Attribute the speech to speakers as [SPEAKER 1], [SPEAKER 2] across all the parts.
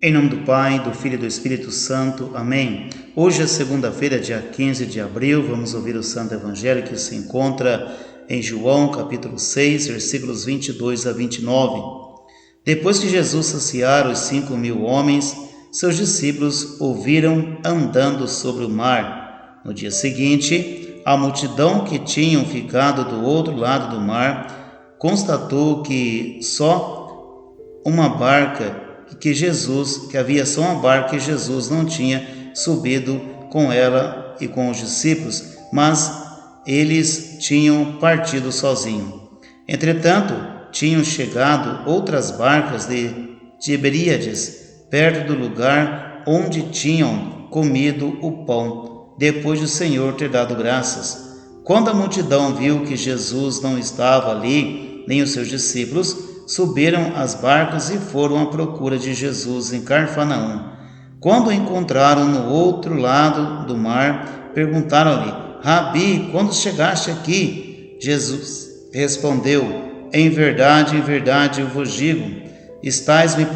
[SPEAKER 1] Em nome do Pai, do Filho e do Espírito Santo. Amém. Hoje é segunda-feira, dia 15 de abril. Vamos ouvir o Santo Evangelho que se encontra em João, capítulo 6, versículos 22 a 29. Depois que Jesus saciara os 5.000 homens, seus discípulos o viram andando sobre o mar. No dia seguinte, a multidão que tinham ficado do outro lado do mar constatou que havia só uma barca que Jesus não tinha subido com ela e com os discípulos, mas eles tinham partido sozinhos. Entretanto, tinham chegado outras barcas de Tiberíades, perto do lugar onde tinham comido o pão, depois do Senhor ter dado graças. Quando a multidão viu que Jesus não estava ali, nem os seus discípulos, subiram as barcas e foram à procura de Jesus em Cafarnaum. Quando o encontraram no outro lado do mar, perguntaram-lhe: Rabi, quando chegaste aqui? Jesus respondeu: em verdade, eu vos digo, estais me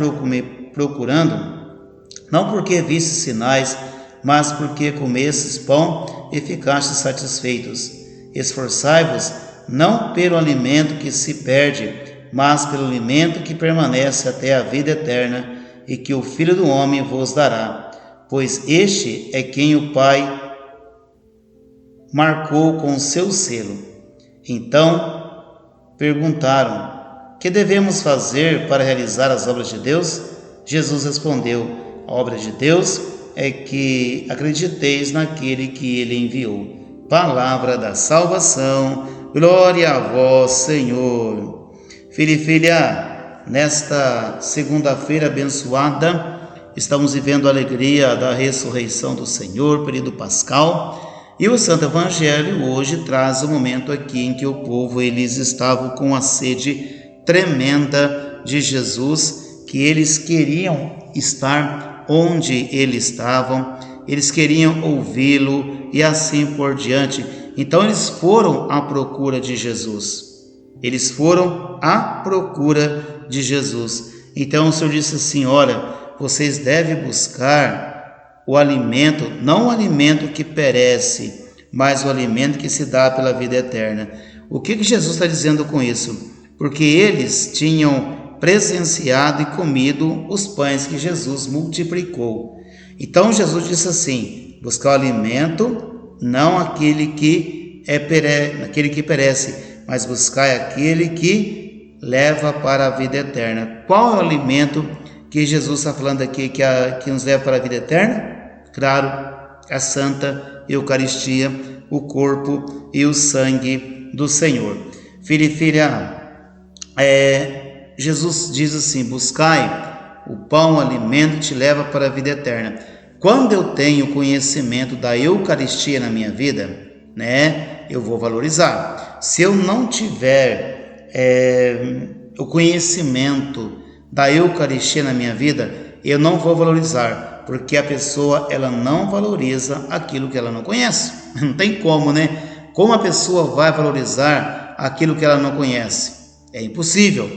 [SPEAKER 1] procurando, não porque vistes sinais, mas porque comestes pão e ficastes satisfeitos. Esforçai-vos não pelo alimento que se perde, mas pelo alimento que permanece até a vida eterna, e que o Filho do Homem vos dará, pois este é quem o Pai marcou com seu selo. Então perguntaram: que devemos fazer para realizar as obras de Deus? Jesus respondeu: a obra de Deus é que acrediteis naquele que ele enviou. Palavra da salvação. Glória a vós, Senhor. Filho e filha, nesta segunda-feira abençoada, estamos vivendo a alegria da ressurreição do Senhor, período pascal, e o Santo Evangelho hoje traz o momento aqui em que o povo, eles estavam com a sede tremenda de Jesus, que eles queriam estar onde eles estavam, eles queriam ouvi-lo e assim por diante. Então eles foram à procura de Jesus. Então o Senhor disse assim: olha, vocês devem buscar o alimento, não o alimento que perece, mas o alimento que se dá pela vida eterna. O que Jesus está dizendo com isso? Porque eles tinham presenciado e comido os pães que Jesus multiplicou. Então Jesus disse assim: buscar o alimento, não aquele que perece, mas buscai aquele que leva para a vida eterna. Qual é o alimento que Jesus está falando aqui que nos leva para a vida eterna? Claro, a Santa Eucaristia, o corpo e o sangue do Senhor. Filho e filha, Jesus diz assim: buscai o pão, o alimento que te leva para a vida eterna. Quando eu tenho conhecimento da Eucaristia na minha vida, eu vou valorizar. Se eu não tiver o conhecimento da Eucaristia na minha vida, eu não vou valorizar, porque a pessoa, ela não valoriza aquilo que ela não conhece. Não tem como, Como a pessoa vai valorizar aquilo que ela não conhece? É impossível.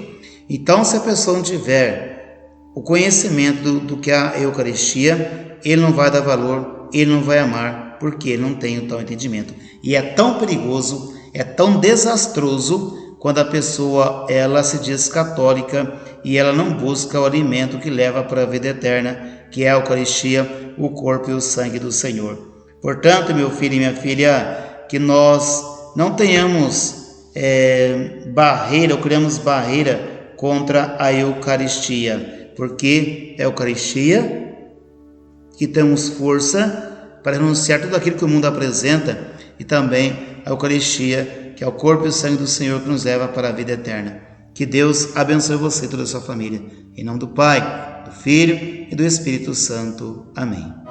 [SPEAKER 1] Então, se a pessoa não tiver o conhecimento do que é a Eucaristia, ele não vai dar valor, ele não vai amar, porque ele não tem o tal entendimento. E é tão perigoso, é tão desastroso quando a pessoa, ela se diz católica e ela não busca o alimento que leva para a vida eterna, que é a Eucaristia, o corpo e o sangue do Senhor. Portanto, meu filho e minha filha, que nós não tenhamos criamos barreira contra a Eucaristia, porque é a Eucaristia que temos força para renunciar tudo aquilo que o mundo apresenta, e também a Eucaristia, que é o corpo e o sangue do Senhor que nos leva para a vida eterna. Que Deus abençoe você e toda a sua família. Em nome do Pai, do Filho e do Espírito Santo. Amém.